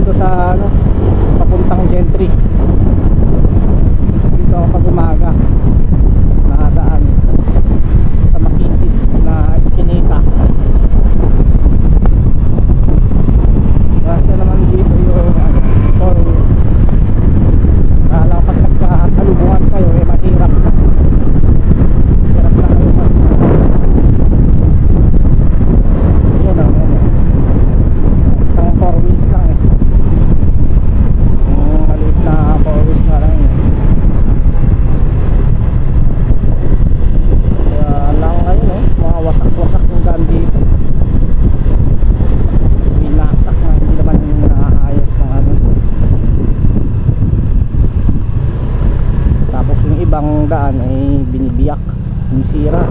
dito sa ano, papuntang Gentry. Dito ako pag umaga nakadaan sa makitid na Eskinita. Kasi naman dito yung ano, four wheels. Kala pag nagkasalubungan kayo eh mahirap na. Hirap na kayo yan o, yan o. Isang four wheels lang eh. Yung maliit na four wheels nga lang eh. Kaya lang kayo no, mga wasak-wasak yung daan dito. Binasak na, hindi naman naayos ng ano. Tapos yung ibang daan ay binibiyak, sinisira.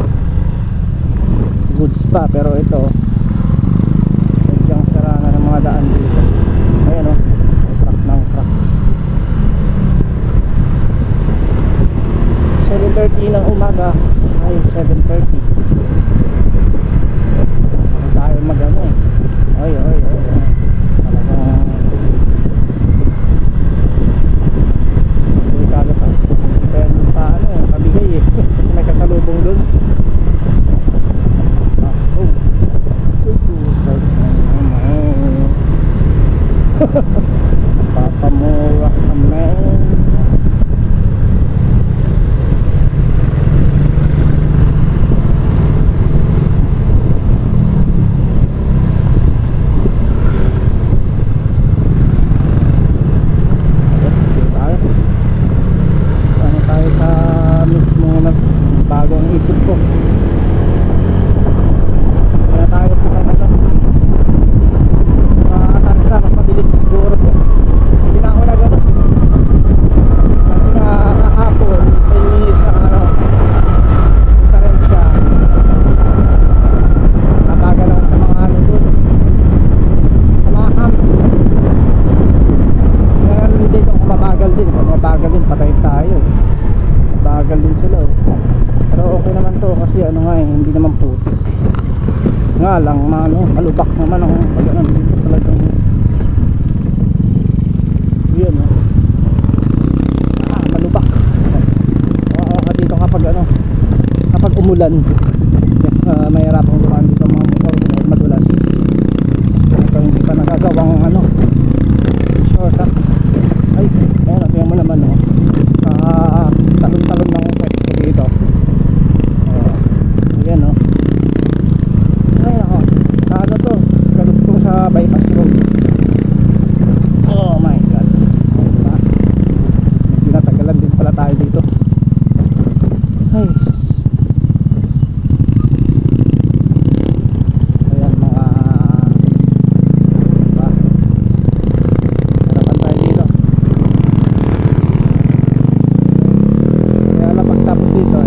Goods pa, pero ito sadyang sira na ng mga daan dito. Ayan o, crack ng crack. 7:30 ng umaga ay 7:30. Ano tayo mag-ano eh. Oy, talagang delikado pa. Kaya pa ano, pabigay eh. May kasalubong dun. Papamura kami. Ano tayo sa mismo bagong isip ko. Kaya tayo sa kanila tansa, mas mabilis siguro po. Hindi na ako na gano'n kasi nga kahapon may sa ano diferensya, nabagal lang sa mga ano doon, sa mga humps. Kaya dito kung mabagal din, pag mabagal din patay tayo, mabagal din sila pero okay naman to kasi ano nga eh, hindi naman putik nga lang, malubak naman ang pag ano dito talagang yun malubak. Dito kapag ano, kapag umulan mahirapang dumaan dito mga motor madulas. Ito hindi pa nagagawang ano shortcut. Ay, ayun, tingnan mo naman talon-talon ng pwesto dito. Ayan ay ako, ano to, galugtong sa bypass road. Oh my god, medyo natagalan din pala tayo dito. Nice. Ayan mga diba, harapan tayo dito. Kaya lang pagtapos dito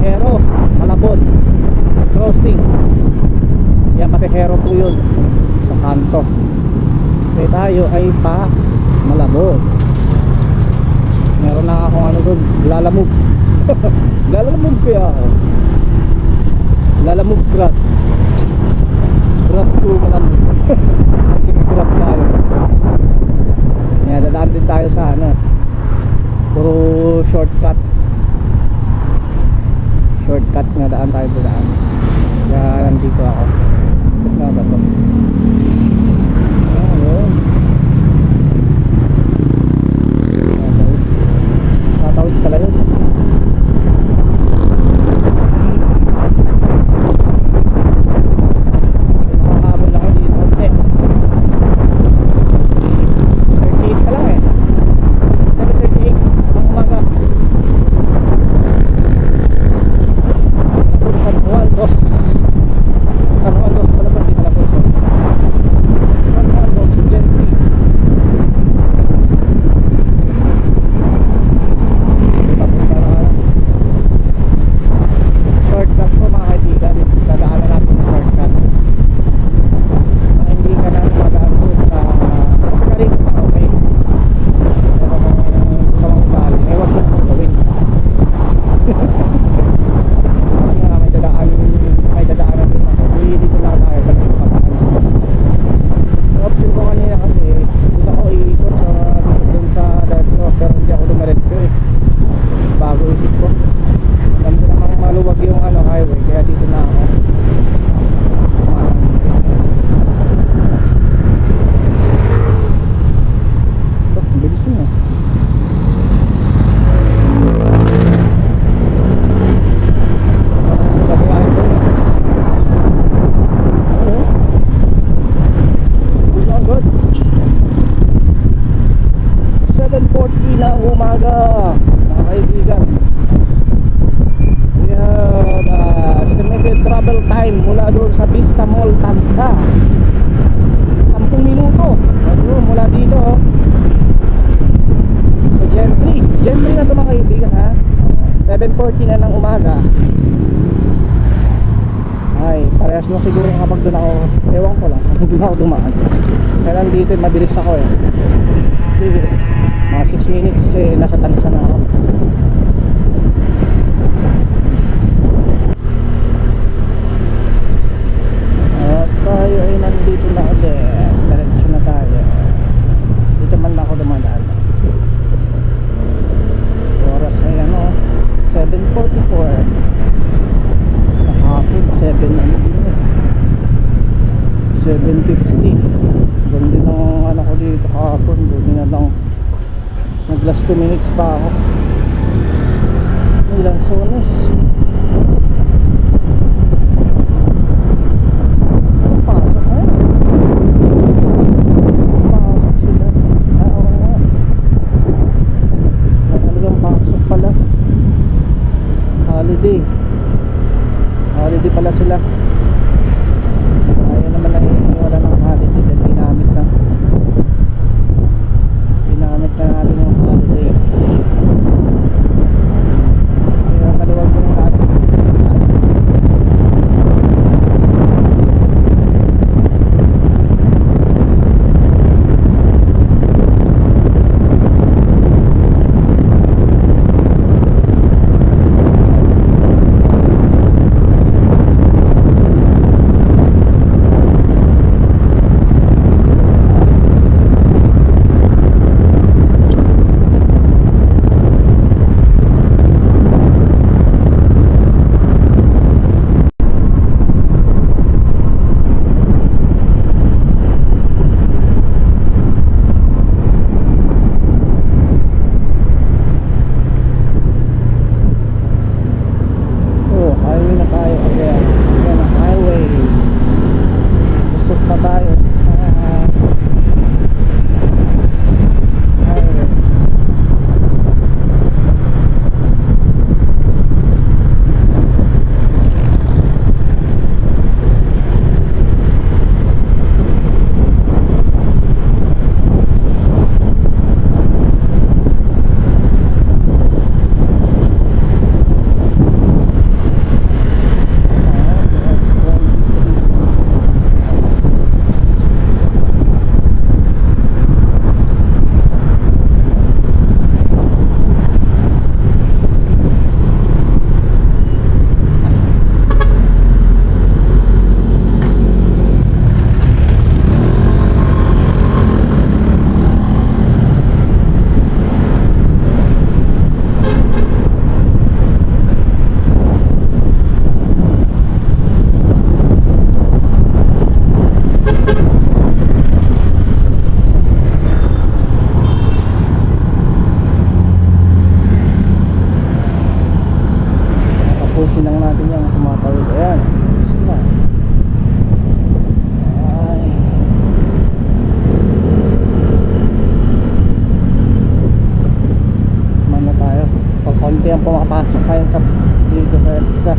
Patihero, Malabon crossing. Yan, Patihero po yun sa kanto. Kaya tayo ay pa Malabon. Meron na akong ano doon, lalamove. Lalamove kaya ako. Lalamove grab. Grab to Malamove. Grab tayo. Yan, dadaan din tayo sa ano, puro shortcut. Shortcut nga daan tayo dadaan. Kaya nandito ako. Ba't nga ba ito? Ayun. Tatawid pala yun. Nakakabon lang ako dito. 38 pa lang eh. 7:38 ang umaga. San Juan dos pala ba? Hindi pala po. San Juan dos Gentry. Shortcut po mga kaibigan. Dadaanan natin yung shortcut. Hindi ka na magaan po sa pagkakarito pa, okay? Pero kung kamang ugali, may wag na akong gawin. Kasi nga may dadaanan din ako. Dito lang tayo pag dito pataan. Yung option ko kanina kasi dito ako iikot sa dun sa retro, pero hindi ako dumiretso eh. Bago isip ko. Alam ko namang maluwag yung ano, highway, kaya dito na ako. Ang bilis yun eh. Good. 7:40 na umaga mga kaibigan. We have estimated travel time mula doon sa Vista Mall, Tansa, 10 minuto mula dito sa Gentry na ito mga kaibigan ha. 7:40 na ng umaga. Ay, parehas na siguro kapag doon ako, ewan ko lang kapag doon ako dumaan. Kaya nandito mabilis ako eh. Kasi mga 6 minutes eh, nasa Tansa na ako. At tayo ay nandito na ulit. Diretso na tayo. Dito man ako dumadaan. Oras ay ano, 7:44. Nakapin 7:50. Doon din ang ano ko dito kahapon. Doon din na lang nag last 2 minutes pa ako. Ilang sones. Ano pasok eh? Pasok sila. Oo nga. Talagang pasok pala. Holiday pala sila. Ayaw naman ay wala ng holiday dahil ginamit na natin yung holiday. Kaya kaliwag ko ng natin. tapusin lang natin yung tumatawid. Ayan, tapos na. Ay. Mana tayo. Pag konti ang pumapasok kayo sa dito sa isa.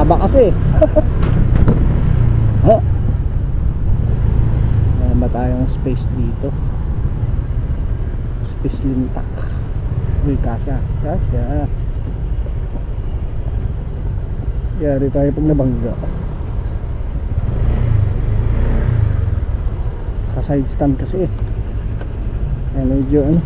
Mahaba kasi. Ha? Meron ba tayong space dito? Space lintak. Uy, kasya. Kasya. Yari tayo pag nabangga. Ka-side stand kasi. Medyo ano.